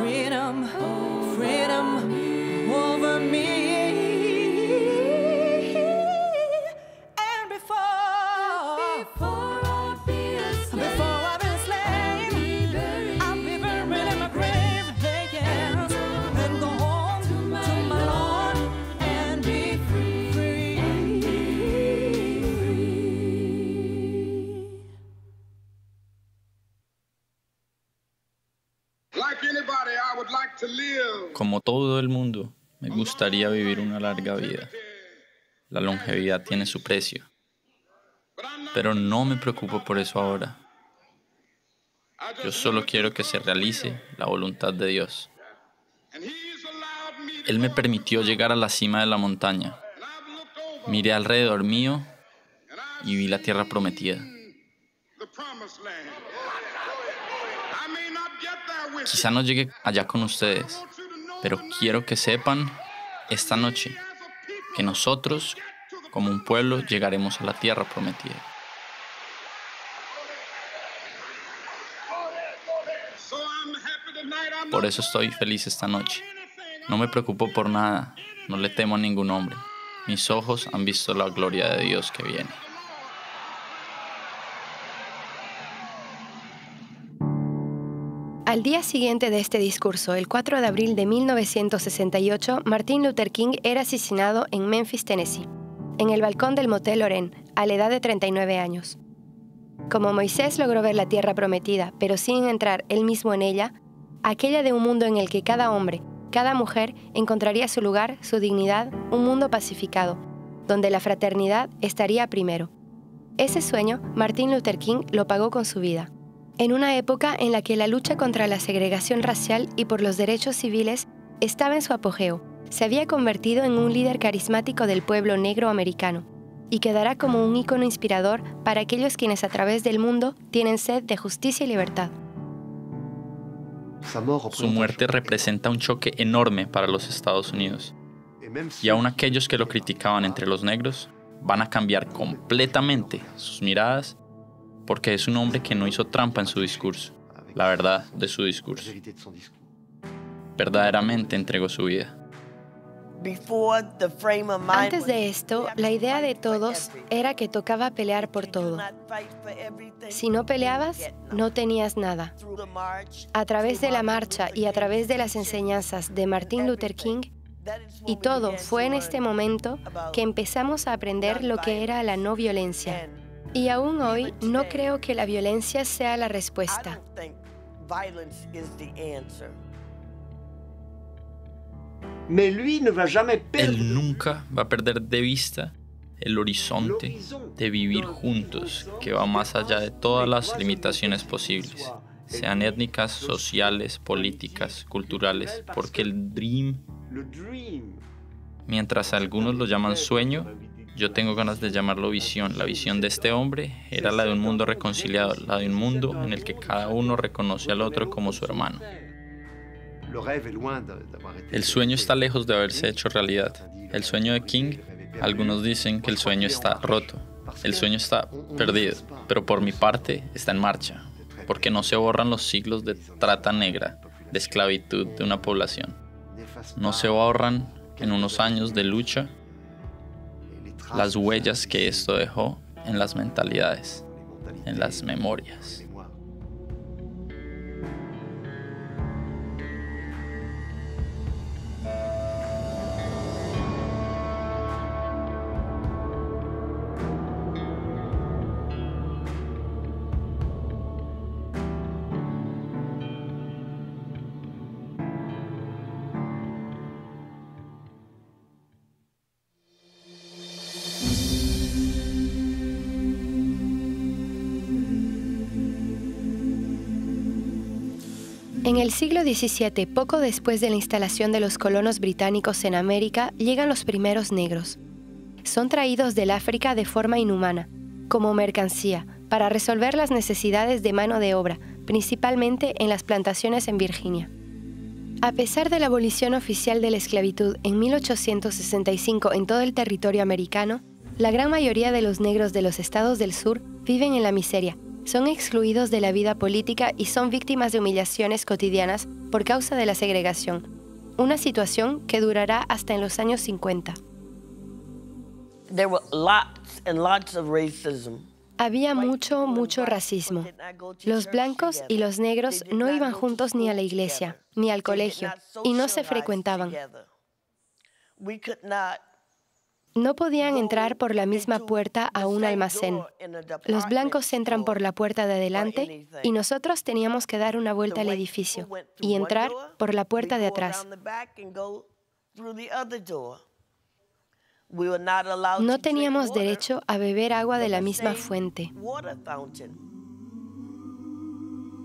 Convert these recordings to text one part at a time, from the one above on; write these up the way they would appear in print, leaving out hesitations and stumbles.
Freedom, freedom over me. And before I've been a slave, I'll be buried in my grave. Hey, yes. Then go home to my Lord and be free. Como todo el mundo, me gustaría vivir una larga vida. La longevidad tiene su precio. Pero no me preocupo por eso ahora. Yo solo quiero que se realice la voluntad de Dios. Él me permitió llegar a la cima de la montaña. Miré alrededor mío y vi la tierra prometida. Quizá no llegue allá con ustedes, pero quiero que sepan esta noche que nosotros, como un pueblo, llegaremos a la tierra prometida. Por eso estoy feliz esta noche. No me preocupo por nada, no le temo a ningún hombre. Mis ojos han visto la gloria de Dios que viene. Al día siguiente de este discurso, el 4 de abril de 1968, Martin Luther King era asesinado en Memphis, Tennessee, en el balcón del Motel Loren, a la edad de 39 años. Como Moisés logró ver la tierra prometida, pero sin entrar él mismo en ella, aquella de un mundo en el que cada hombre, cada mujer encontraría su lugar, su dignidad, un mundo pacificado, donde la fraternidad estaría primero. Ese sueño, Martin Luther King lo pagó con su vida. En una época en la que la lucha contra la segregación racial y por los derechos civiles estaba en su apogeo, se había convertido en un líder carismático del pueblo negro americano y quedará como un ícono inspirador para aquellos quienes a través del mundo tienen sed de justicia y libertad. Su muerte representa un choque enorme para los Estados Unidos. Y aún aquellos que lo criticaban entre los negros van a cambiar completamente sus miradas porque es un hombre que no hizo trampa en su discurso, la verdad de su discurso. Verdaderamente entregó su vida. Antes de esto, la idea de todos era que tocaba pelear por todo. Si no peleabas, no tenías nada. A través de la marcha y a través de las enseñanzas de Martin Luther King, y todo fue en este momento que empezamos a aprender lo que era la no violencia. Y aún hoy no creo que la violencia sea la respuesta. Él nunca va a perder de vista el horizonte de vivir juntos, que va más allá de todas las limitaciones posibles, sean étnicas, sociales, políticas, culturales, porque el dream, mientras algunos lo llaman sueño, yo tengo ganas de llamarlo visión. La visión de este hombre era la de un mundo reconciliado, la de un mundo en el que cada uno reconoce al otro como su hermano. El sueño está lejos de haberse hecho realidad. El sueño de King, algunos dicen que el sueño está roto. El sueño está perdido, pero por mi parte está en marcha, porque no se borran los siglos de trata negra, de esclavitud de una población. No se borran en unos años de lucha las huellas que esto dejó en las mentalidades, en las memorias. En el siglo XVII, poco después de la instalación de los colonos británicos en América, llegan los primeros negros. Son traídos del África de forma inhumana, como mercancía, para resolver las necesidades de mano de obra, principalmente en las plantaciones en Virginia. A pesar de la abolición oficial de la esclavitud en 1865 en todo el territorio americano, la gran mayoría de los negros de los estados del sur viven en la miseria, son excluidos de la vida política y son víctimas de humillaciones cotidianas por causa de la segregación, una situación que durará hasta en los años 50. There were lots and lots of racism. Había mucho racismo. Los blancos y los negros no iban juntos ni a la iglesia, ni al colegio, y no se frecuentaban. No podían entrar por la misma puerta a un almacén. Los blancos entran por la puerta de adelante y nosotros teníamos que dar una vuelta al edificio y entrar por la puerta de atrás. No teníamos derecho a beber agua de la misma fuente.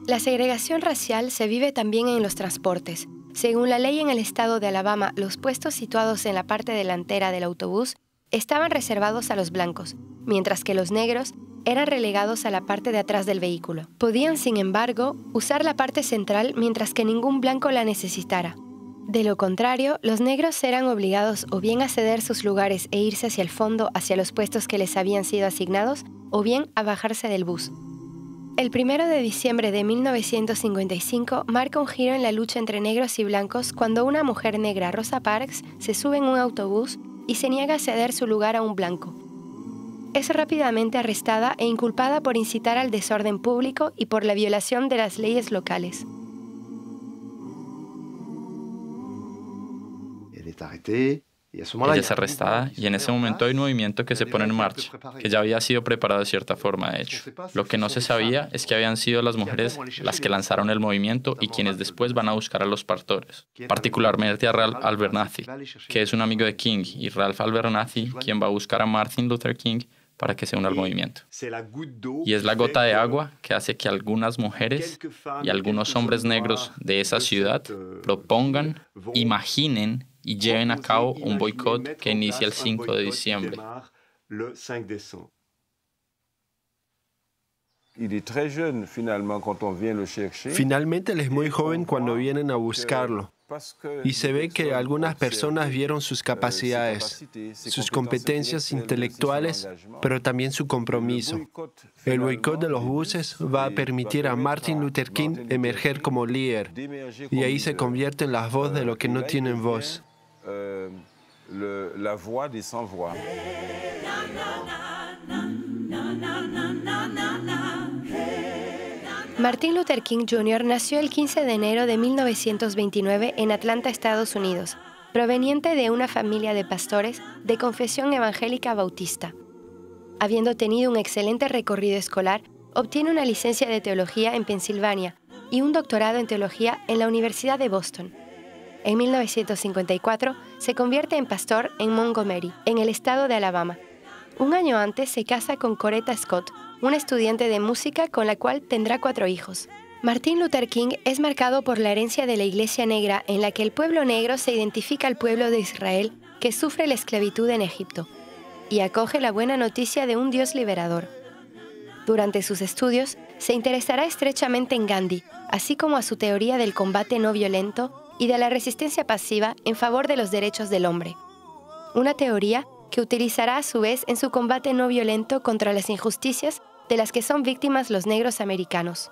La segregación racial se vive también en los transportes. Según la ley en el estado de Alabama, los puestos situados en la parte delantera del autobús estaban reservados a los blancos, mientras que los negros eran relegados a la parte de atrás del vehículo. Podían, sin embargo, usar la parte central mientras que ningún blanco la necesitara. De lo contrario, los negros eran obligados o bien a ceder sus lugares e irse hacia el fondo, hacia los puestos que les habían sido asignados, o bien a bajarse del bus. El 1 de diciembre de 1955 marca un giro en la lucha entre negros y blancos cuando una mujer negra, Rosa Parks, se sube en un autobús y se niega a ceder su lugar a un blanco. Es rápidamente arrestada e inculpada por incitar al desorden público y por la violación de las leyes locales. Ella es arrestada y en ese momento hay un movimiento que se pone en marcha, que ya había sido preparado de cierta forma, de hecho. Lo que no se sabía es que habían sido las mujeres las que lanzaron el movimiento y quienes después van a buscar a los pastores, particularmente a Ralph Abernathy, que es un amigo de King, y Ralph Abernathy quien va a buscar a Martin Luther King para que se una al movimiento. Y es la gota de agua que hace que algunas mujeres y algunos hombres negros de esa ciudad propongan, imaginen y lleven a cabo un boicot que inicia el 5 de diciembre. Finalmente él es muy joven cuando vienen a buscarlo. Y se ve que algunas personas vieron sus capacidades, sus competencias intelectuales, pero también su compromiso. El boicot de los buses va a permitir a Martin Luther King emerger como líder, y ahí se convierte en la voz de los que no tienen voz. La voix des sans voix. Martin Luther King Jr. nació el 15 de enero de 1929 en Atlanta, Estados Unidos, proveniente de una familia de pastores de confesión evangélica bautista. Habiendo tenido un excelente recorrido escolar, obtiene una licencia de teología en Pensilvania y un doctorado en teología en la Universidad de Boston. En 1954 se convierte en pastor en Montgomery, en el estado de Alabama. Un año antes se casa con Coretta Scott, una estudiante de música con la cual tendrá 4 hijos. Martin Luther King es marcado por la herencia de la Iglesia Negra, en la que el pueblo negro se identifica al pueblo de Israel que sufre la esclavitud en Egipto y acoge la buena noticia de un Dios liberador. Durante sus estudios se interesará estrechamente en Gandhi, así como a su teoría del combate no violento y de la resistencia pasiva en favor de los derechos del hombre. Una teoría que utilizará a su vez en su combate no violento contra las injusticias de las que son víctimas los negros americanos.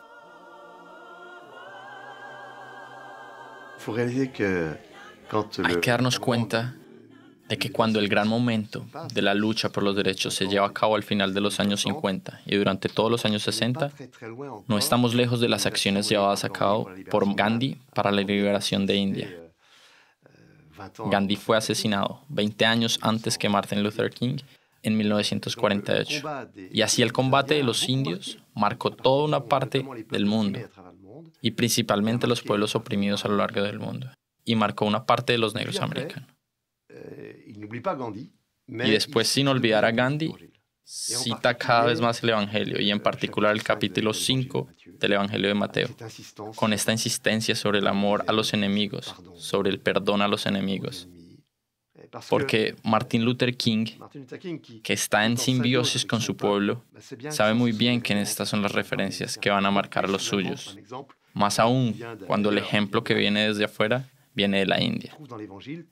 Hay que darnos cuenta de que cuando el gran momento de la lucha por los derechos se lleva a cabo al final de los años 50 y durante todos los años 60, no estamos lejos de las acciones llevadas a cabo por Gandhi para la liberación de India. Gandhi fue asesinado 20 años antes que Martin Luther King en 1948. Y así el combate de los indios marcó toda una parte del mundo, y principalmente los pueblos oprimidos a lo largo del mundo, y marcó una parte de los negros americanos. Y después, sin olvidar a Gandhi, cita cada vez más el Evangelio, y en particular el capítulo 5 del Evangelio de Mateo, con esta insistencia sobre el amor a los enemigos, sobre el perdón a los enemigos. Porque Martin Luther King, que está en simbiosis con su pueblo, sabe muy bien que estas son las referencias que van a marcar a los suyos. Más aún cuando el ejemplo que viene desde afuera viene de la India.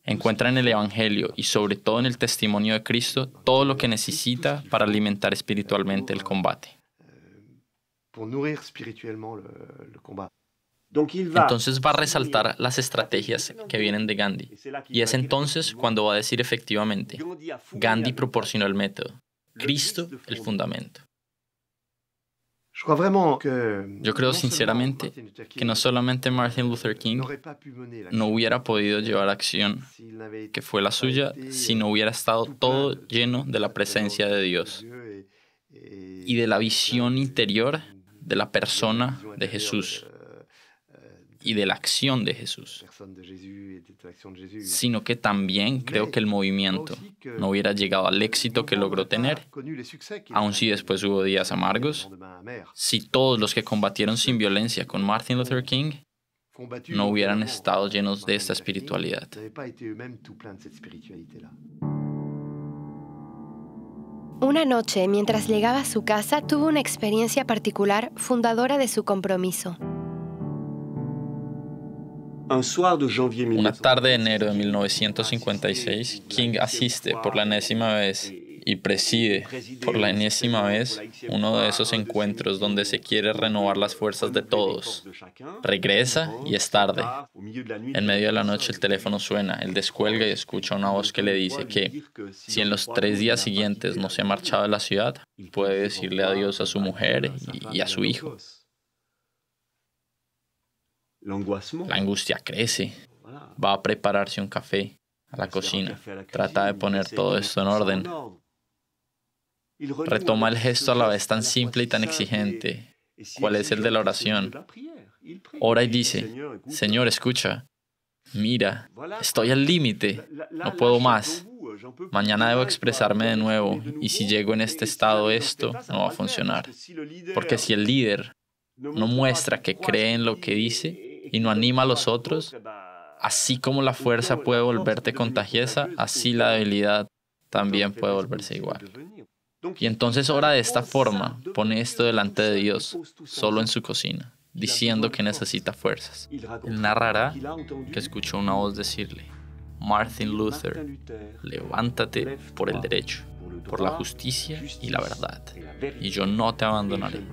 Encuentra en el Evangelio y sobre todo en el testimonio de Cristo todo lo que necesita para alimentar espiritualmente el combate. Entonces va a resaltar las estrategias que vienen de Gandhi. Y es entonces cuando va a decir efectivamente, Gandhi proporcionó el método, Cristo el fundamento. Yo creo sinceramente que no solamente Martin Luther King no hubiera podido llevar acción que fue la suya si no hubiera estado todo lleno de la presencia de Dios y de la visión interior de la persona de Jesús y de la acción de Jesús, sino que también creo que el movimiento no hubiera llegado al éxito que logró tener, aun si después hubo días amargos, si todos los que combatieron sin violencia con Martin Luther King no hubieran estado llenos de esta espiritualidad. Una noche, mientras llegaba a su casa, tuvo una experiencia particular fundadora de su compromiso. Una tarde de enero de 1956, King asiste por la enésima vez y preside por la enésima vez uno de esos encuentros donde se quiere renovar las fuerzas de todos. Regresa y es tarde. En medio de la noche el teléfono suena, él descuelga y escucha una voz que le dice que si en los 3 días siguientes no se ha marchado de la ciudad, puede decirle adiós a su mujer y a su hijo. La angustia crece. Va a prepararse un café a la cocina. Trata de poner todo esto en orden. Retoma el gesto a la vez tan simple y tan exigente. ¿Cuál es el de la oración? Ora y dice, Señor, escucha. Mira, estoy al límite. No puedo más. Mañana debo expresarme de nuevo. Y si llego en este estado, esto no va a funcionar. Porque si el líder no muestra que cree en lo que dice y no anima a los otros, así como la fuerza puede volverte contagiosa, así la debilidad también puede volverse igual. Y entonces ora de esta forma, pone esto delante de Dios, solo en su cocina, diciendo que necesita fuerzas. Él narrará que escuchó una voz decirle, Martin Luther, levántate por el derecho, por la justicia y la verdad, y yo no te abandonaré.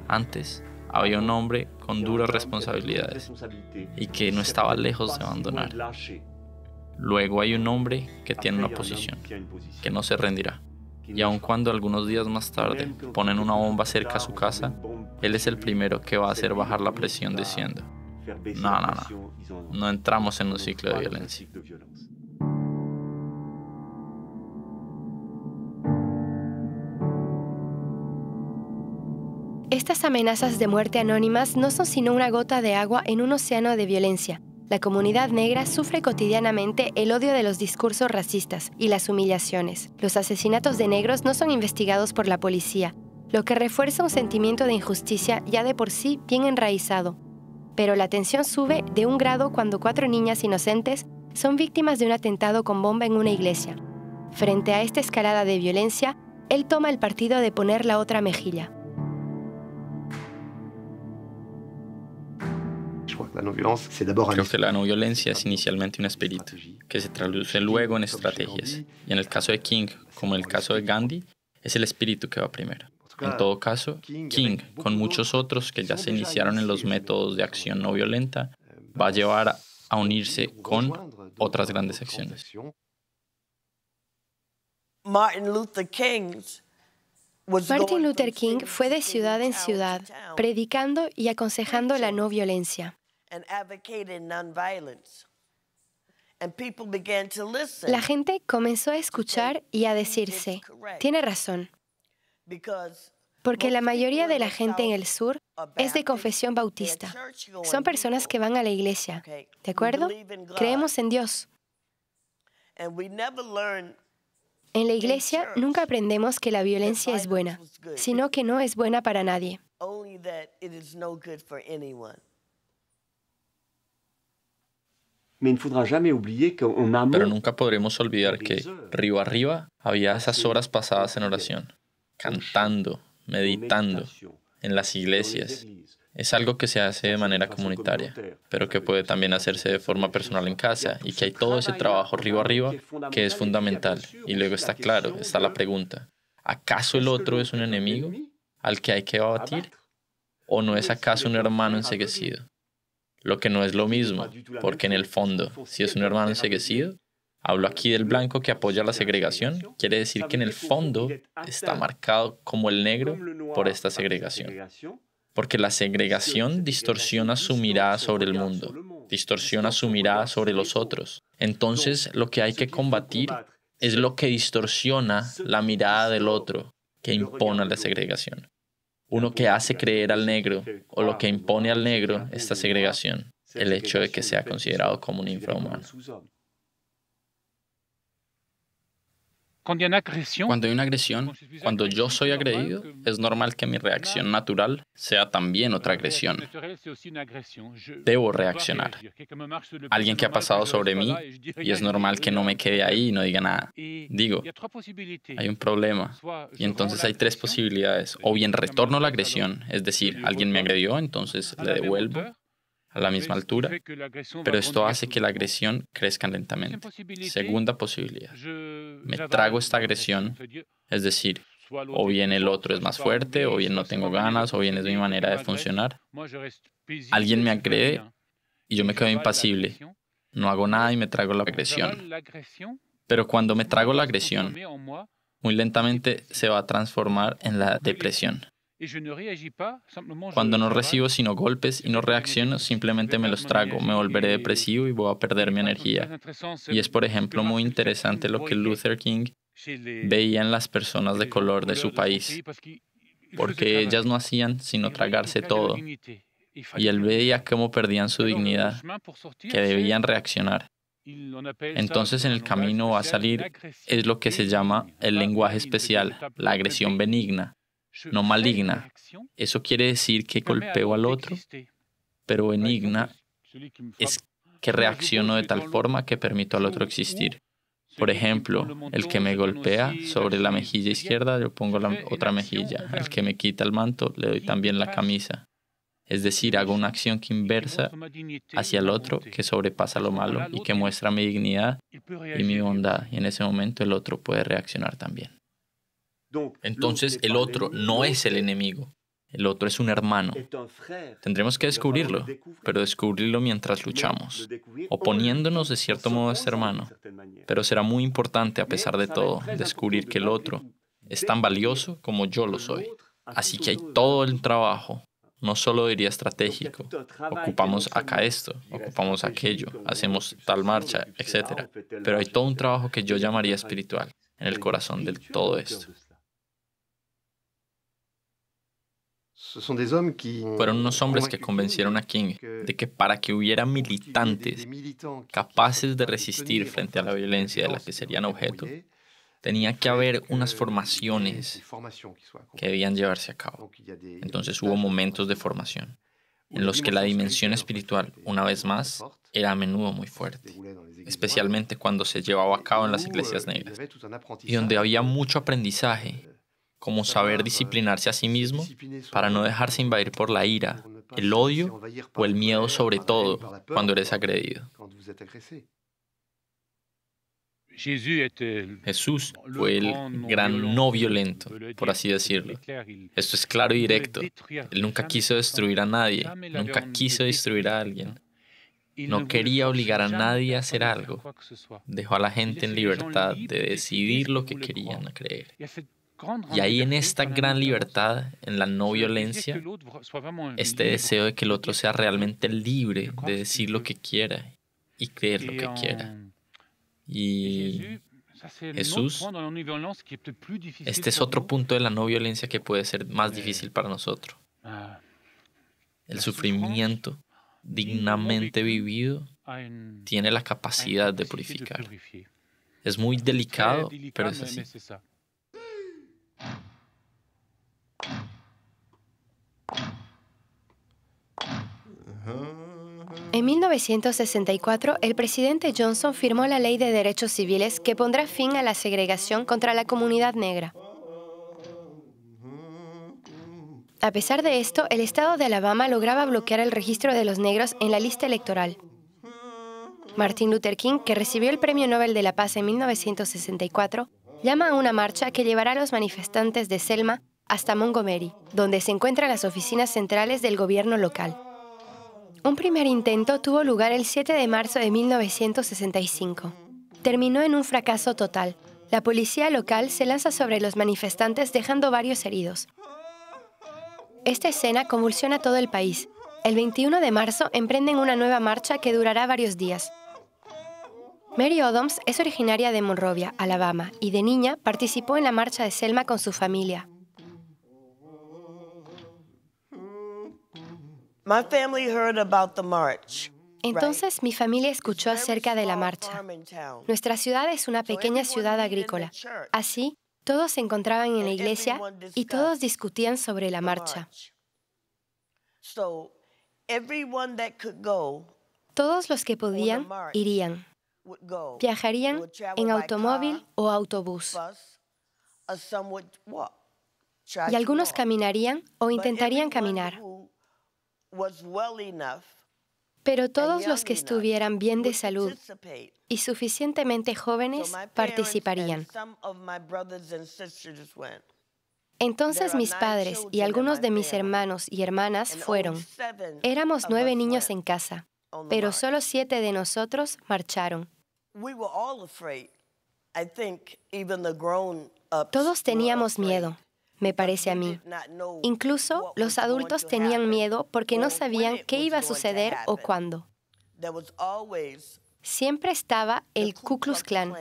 Antes, había un hombre con duras responsabilidades y que no estaba lejos de abandonar. Luego hay un hombre que tiene una posición, que no se rendirá. Y aun cuando algunos días más tarde ponen una bomba cerca a su casa, él es el primero que va a hacer bajar la presión diciendo, no entramos en un ciclo de violencia. Estas amenazas de muerte anónimas no son sino una gota de agua en un océano de violencia. La comunidad negra sufre cotidianamente el odio de los discursos racistas y las humillaciones. Los asesinatos de negros no son investigados por la policía, lo que refuerza un sentimiento de injusticia ya de por sí bien enraizado. Pero la tensión sube de un grado cuando 4 niñas inocentes son víctimas de un atentado con bomba en una iglesia. Frente a esta escalada de violencia, él toma el partido de poner la otra mejilla. Creo que la no violencia es inicialmente un espíritu, que se traduce luego en estrategias. Y en el caso de King, como en el caso de Gandhi, es el espíritu que va primero. En todo caso, King, con muchos otros que ya se iniciaron en los métodos de acción no violenta, va a llevar a unirse con otras grandes acciones. Martin Luther King fue de ciudad en ciudad, predicando y aconsejando la no violencia. La gente comenzó a escuchar y a decirse, tiene razón, porque la mayoría de la gente en el sur es de confesión bautista. Son personas que van a la iglesia, ¿de acuerdo? Creemos en Dios. En la iglesia nunca aprendemos que la violencia es buena, sino que no es buena para nadie. Pero nunca podremos olvidar que, río arriba, había esas horas pasadas en oración, cantando, meditando, en las iglesias. Es algo que se hace de manera comunitaria, pero que puede también hacerse de forma personal en casa, y que hay todo ese trabajo río arriba que es fundamental. Y luego está claro, está la pregunta, ¿acaso el otro es un enemigo al que hay que abatir? ¿O no es acaso un hermano enceguecido? Lo que no es lo mismo, porque en el fondo, si es un hermano enceguecido, hablo aquí del blanco que apoya la segregación, quiere decir que en el fondo está marcado como el negro por esta segregación. Porque la segregación distorsiona su mirada sobre el mundo, distorsiona su mirada sobre los otros. Entonces, lo que hay que combatir es lo que distorsiona la mirada del otro, que impone la segregación. Uno que hace creer al negro, o lo que impone al negro esta segregación, el hecho de que sea considerado como un infrahumano. Cuando hay una agresión, cuando yo soy agredido, es normal que mi reacción natural sea también otra agresión. Debo reaccionar. Alguien que ha pasado sobre mí, y es normal que no me quede ahí y no diga nada. Digo, hay un problema. Y entonces hay tres posibilidades. O bien retorno la agresión, es decir, alguien me agredió, entonces le devuelvo a la misma altura, pero esto hace que la agresión crezca lentamente. Segunda posibilidad, me trago esta agresión, es decir, o bien el otro es más fuerte, o bien no tengo ganas, o bien es mi manera de funcionar. Alguien me agrede y yo me quedo impasible, no hago nada y me trago la agresión. Pero cuando me trago la agresión, muy lentamente se va a transformar en la depresión. Cuando no recibo sino golpes y no reacciono, simplemente me los trago, me volveré depresivo y voy a perder mi energía. Y es, por ejemplo, muy interesante lo que Luther King veía en las personas de color de su país, porque ellas no hacían sino tragarse todo. Y él veía cómo perdían su dignidad, que debían reaccionar. Entonces, en el camino a salir es lo que se llama el lenguaje especial, la agresión benigna, no maligna. Eso quiere decir que golpeo al otro, pero benigna es que reacciono de tal forma que permito al otro existir. Por ejemplo, el que me golpea sobre la mejilla izquierda, yo pongo la otra mejilla. El que me quita el manto, le doy también la camisa. Es decir, hago una acción que inversa hacia el otro, que sobrepasa lo malo y que muestra mi dignidad y mi bondad. Y en ese momento el otro puede reaccionar también. Entonces el otro no es el enemigo, el otro es un hermano. Tendremos que descubrirlo, pero descubrirlo mientras luchamos, oponiéndonos de cierto modo a este hermano. Pero será muy importante, a pesar de todo, descubrir que el otro es tan valioso como yo lo soy. Así que hay todo el trabajo, no solo diría estratégico, ocupamos acá esto, ocupamos aquello, hacemos tal marcha, etc. Pero hay todo un trabajo que yo llamaría espiritual, en el corazón de todo esto. Fueron unos hombres que convencieron a King de que para que hubiera militantes capaces de resistir frente a la violencia de la que serían objeto, tenía que haber unas formaciones que debían llevarse a cabo. Entonces hubo momentos de formación en los que la dimensión espiritual, una vez más, era a menudo muy fuerte, especialmente cuando se llevaba a cabo en las iglesias negras, y donde había mucho aprendizaje, como saber disciplinarse a sí mismo para no dejarse invadir por la ira, el odio o el miedo, sobre todo cuando eres agredido. Jesús fue el gran no violento, por así decirlo. Esto es claro y directo. Él nunca quiso destruir a nadie, nunca quiso destruir a alguien. No quería obligar a nadie a hacer algo. Dejó a la gente en libertad de decidir lo que querían creer. Y ahí, en esta gran libertad, en la no violencia, este deseo de que el otro sea realmente libre de decir lo que quiera y creer lo que quiera. Y Jesús, este es otro punto de la no violencia que puede ser más difícil para nosotros. El sufrimiento dignamente vivido tiene la capacidad de purificar. Es muy delicado, pero es así. En 1964, el presidente Johnson firmó la Ley de Derechos Civiles que pondrá fin a la segregación contra la comunidad negra. A pesar de esto, el estado de Alabama lograba bloquear el registro de los negros en la lista electoral. Martin Luther King, que recibió el Premio Nobel de la Paz en 1964, llama a una marcha que llevará a los manifestantes de Selma hasta Montgomery, donde se encuentran las oficinas centrales del gobierno local. Un primer intento tuvo lugar el 7 de marzo de 1965. Terminó en un fracaso total. La policía local se lanza sobre los manifestantes dejando varios heridos. Esta escena convulsiona todo el país. El 21 de marzo emprenden una nueva marcha que durará varios días. Mary Odom es originaria de Monrovia, Alabama, y de niña participó en la marcha de Selma con su familia. My family heard about the march. Entonces mi familia escuchó acerca de la marcha. Nuestra ciudad es una pequeña ciudad agrícola. Así, todos se encontraban en la iglesia y todos discutían sobre la marcha. So everyone that could go Todos los que podían irían. would go. Viajarían en automóvil o autobús. Bus, or some would walk. Y algunos caminarían o intentarían caminar. Was well enough Pero todos los que estuvieran bien de salud participate. y suficientemente jóvenes So my parents participarían. and some of my brothers and sisters went. Entonces mis padres y algunos de mis hermanos y hermanas And fueron. only 7 Éramos of 9 us niños went en casa, on the pero march. solo 7 de nosotros marcharon. We were all afraid. I think even the grown-ups Todos were teníamos afraid. miedo, me parece a We mí. did not know Incluso what los was going adultos to tenían happen miedo porque no or when sabían it qué was iba a going to suceder o happen. cuándo. There was always Siempre estaba el the Ku Klux Klan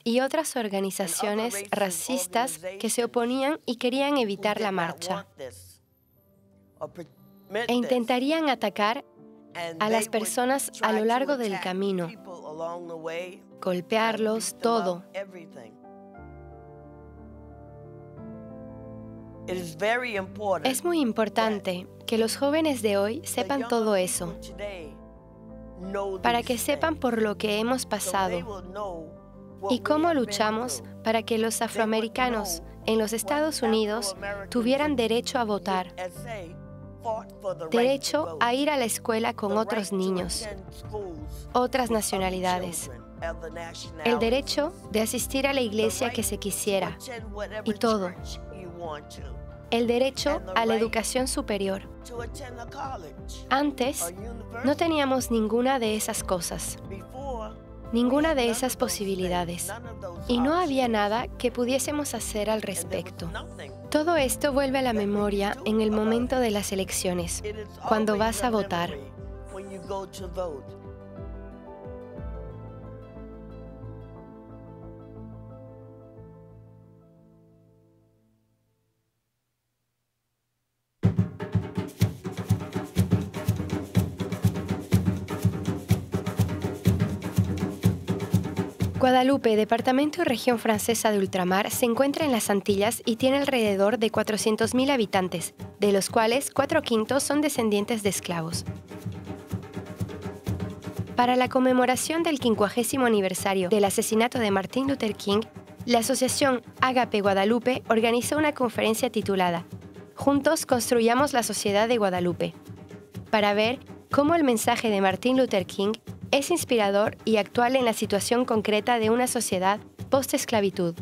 y otras organizaciones racist racistas que se oponían y querían evitar la marcha. E intentarían atacar a las personas a lo largo del camino, golpearlos, todo. Es muy importante que los jóvenes de hoy sepan todo eso, para que sepan por lo que hemos pasado y cómo luchamos para que los afroamericanos en los Estados Unidos tuvieran derecho a votar, derecho a ir a la escuela con otros niños, otras nacionalidades, el derecho de asistir a la iglesia que se quisiera y todo, el derecho a la educación superior. Antes no teníamos ninguna de esas cosas, ninguna de esas posibilidades, y no había nada que pudiésemos hacer al respecto. Todo esto vuelve a la memoria en el momento de las elecciones, cuando vas a votar. Guadalupe, departamento y región francesa de ultramar, se encuentra en las Antillas y tiene alrededor de 400.000 habitantes, de los cuales 4/5 son descendientes de esclavos. Para la conmemoración del 50º aniversario del asesinato de Martin Luther King, la asociación Ágape Guadalupe organizó una conferencia titulada Juntos construyamos la sociedad de Guadalupe, para ver cómo el mensaje de Martin Luther King es inspirador y actual en la situación concreta de una sociedad post-esclavitud.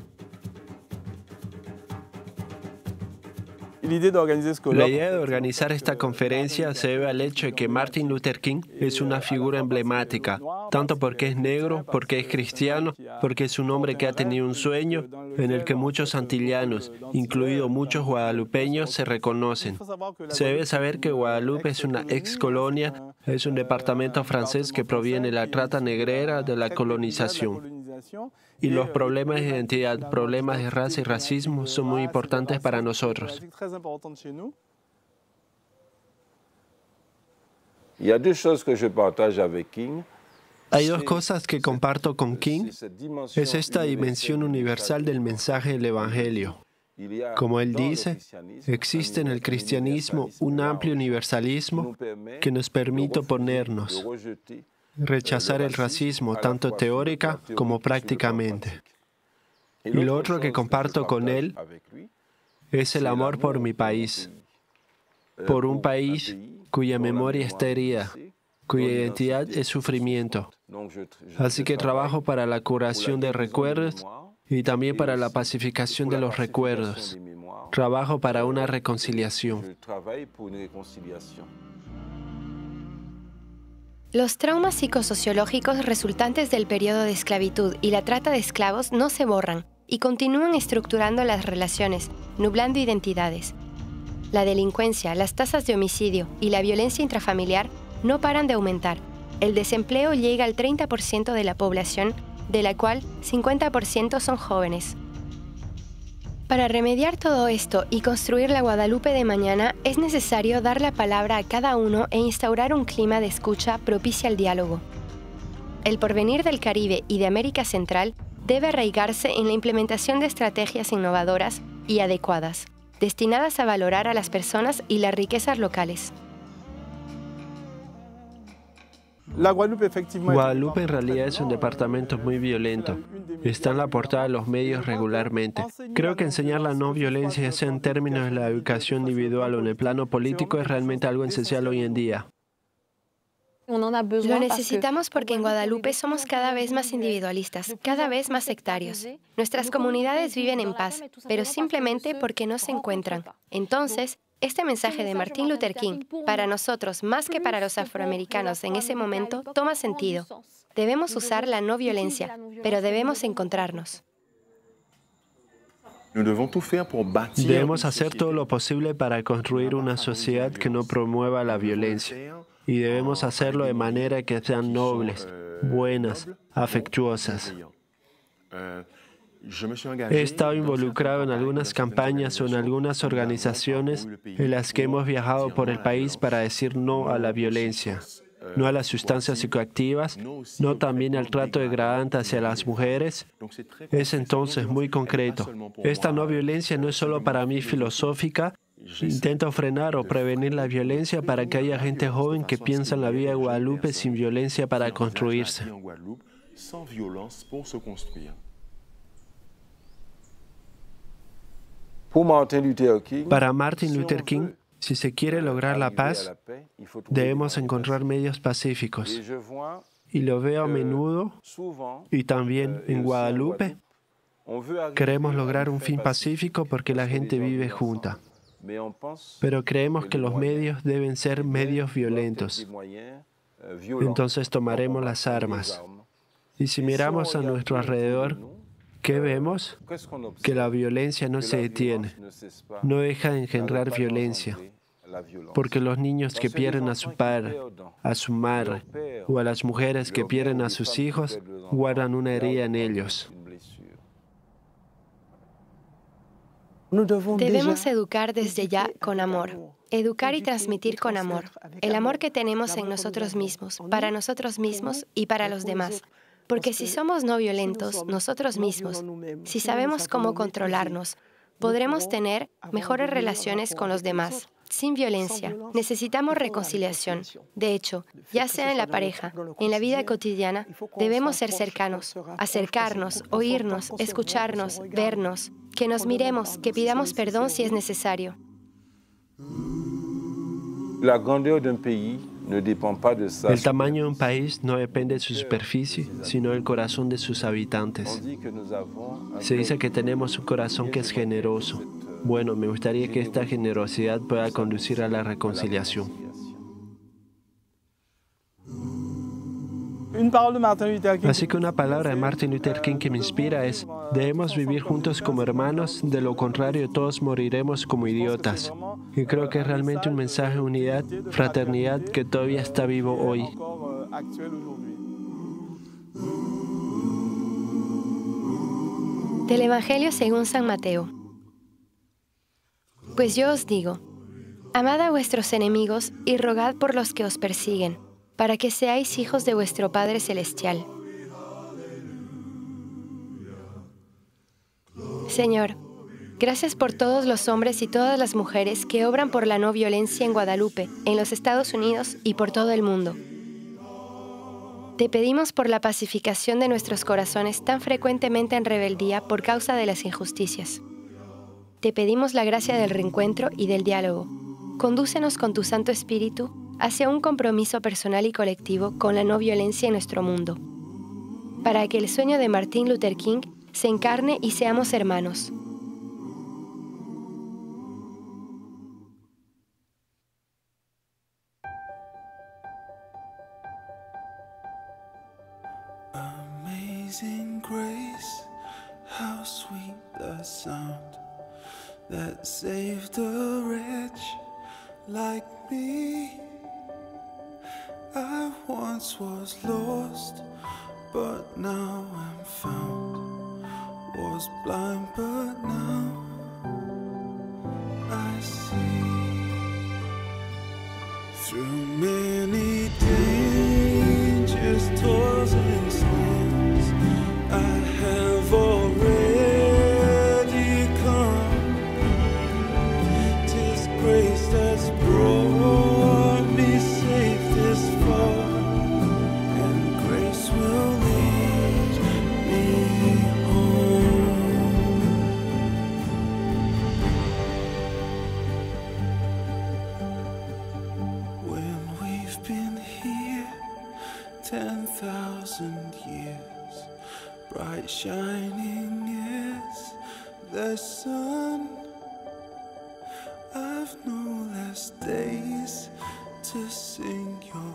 La idea de organizar esta conferencia se debe al hecho de que Martin Luther King es una figura emblemática, tanto porque es negro, porque es cristiano, porque es un hombre que ha tenido un sueño en el que muchos antillanos, incluidos muchos guadalupeños, se reconocen. Se debe saber que Guadalupe es una ex-colonia, es un departamento francés que proviene de la trata negrera de la colonización. Y los problemas de identidad, problemas de raza y racismo son muy importantes para nosotros. Hay dos cosas que comparto con King. Es esta dimensión universal del mensaje del Evangelio. Como él dice, existe en el cristianismo un amplio universalismo que nos permite oponernos, rechazar el racismo tanto teórica como prácticamente. Y lo otro que comparto con él es el amor por mi país, por un país cuya memoria está herida, cuya identidad es sufrimiento. Así que trabajo para la curación de recuerdos y también para la pacificación de los recuerdos. Trabajo para una reconciliación. Los traumas psicosociológicos resultantes del periodo de esclavitud y la trata de esclavos no se borran y continúan estructurando las relaciones, nublando identidades. La delincuencia, las tasas de homicidio y la violencia intrafamiliar no paran de aumentar. El desempleo llega al 30% de la población, de la cual 50% son jóvenes. Para remediar todo esto y construir la Guadalupe de mañana, es necesario dar la palabra a cada uno e instaurar un clima de escucha propicio al diálogo. El porvenir del Caribe y de América Central debe arraigarse en la implementación de estrategias innovadoras y adecuadas, destinadas a valorar a las personas y las riquezas locales. Guadalupe en realidad es un departamento muy violento. Está en la portada de los medios regularmente. Creo que enseñar la no violencia, ya sea en términos de la educación individual o en el plano político, es realmente algo esencial hoy en día. Lo necesitamos porque en Guadalupe somos cada vez más individualistas, cada vez más sectarios. Nuestras comunidades viven en paz, pero simplemente porque no se encuentran. Entonces, este mensaje de Martin Luther King, para nosotros más que para los afroamericanos en ese momento, toma sentido. Debemos usar la no violencia, pero debemos encontrarnos. Debemos hacer todo lo posible para construir una sociedad que no promueva la violencia. Y debemos hacerlo de manera que sean nobles, buenas, afectuosas. He estado involucrado en algunas campañas o en algunas organizaciones en las que hemos viajado por el país para decir no a la violencia, no a las sustancias psicoactivas, no también al trato degradante hacia las mujeres. Es entonces muy concreto. Esta no violencia no es solo para mí filosófica. Intento frenar o prevenir la violencia para que haya gente joven que piensa en la vida de Guadalupe sin violencia para construirse. Para Martin Luther King, si se quiere lograr la paz, debemos encontrar medios pacíficos. Y lo veo a menudo, y también en Guadalupe, queremos lograr un fin pacífico porque la gente vive junta. Pero creemos que los medios deben ser medios violentos. Entonces tomaremos las armas. Y si miramos a nuestro alrededor, ¿qué vemos? Que la violencia no se detiene, no deja de engendrar violencia, porque los niños que pierden a su padre, a su madre, o a las mujeres que pierden a sus hijos, guardan una herida en ellos. Debemos educar desde ya con amor. Educar y transmitir con amor. El amor que tenemos en nosotros mismos, para nosotros mismos y para los demás. Porque si somos no violentos, nosotros mismos, si sabemos cómo controlarnos, podremos tener mejores relaciones con los demás. Sin violencia, necesitamos reconciliación. De hecho, ya sea en la pareja, en la vida cotidiana, debemos ser cercanos, acercarnos, oírnos, escucharnos, vernos, que nos miremos, que pidamos perdón si es necesario. El tamaño de un país no depende de su superficie, sino del corazón de sus habitantes. Se dice que tenemos un corazón que es generoso. Bueno, me gustaría que esta generosidad pueda conducir a la reconciliación. Así que una palabra de Martin Luther King que me inspira es: debemos vivir juntos como hermanos, de lo contrario todos moriremos como idiotas. Y creo que es realmente un mensaje de unidad, fraternidad que todavía está vivo hoy. Del Evangelio según San Mateo. Pues yo os digo, amad a vuestros enemigos y rogad por los que os persiguen, para que seáis hijos de vuestro Padre Celestial. Señor, gracias por todos los hombres y todas las mujeres que obran por la no violencia en Guadalupe, en los Estados Unidos y por todo el mundo. Te pedimos por la pacificación de nuestros corazones tan frecuentemente en rebeldía por causa de las injusticias. Te pedimos la gracia del reencuentro y del diálogo. Condúcenos con tu Santo Espíritu hacia un compromiso personal y colectivo con la no violencia en nuestro mundo, para que el sueño de Martin Luther King se encarne y seamos hermanos. Amazing grace, how sweet the sound that saved a wretch like me. I once was lost, but now I'm found. Was blind, but now I see. Through many dangers, toils and snares, I have already come. 'Tis grace that's brought me safe this far, and grace will lead me home. When we've been here 10,000 years, bright shining as the sun, I've no less days to sing your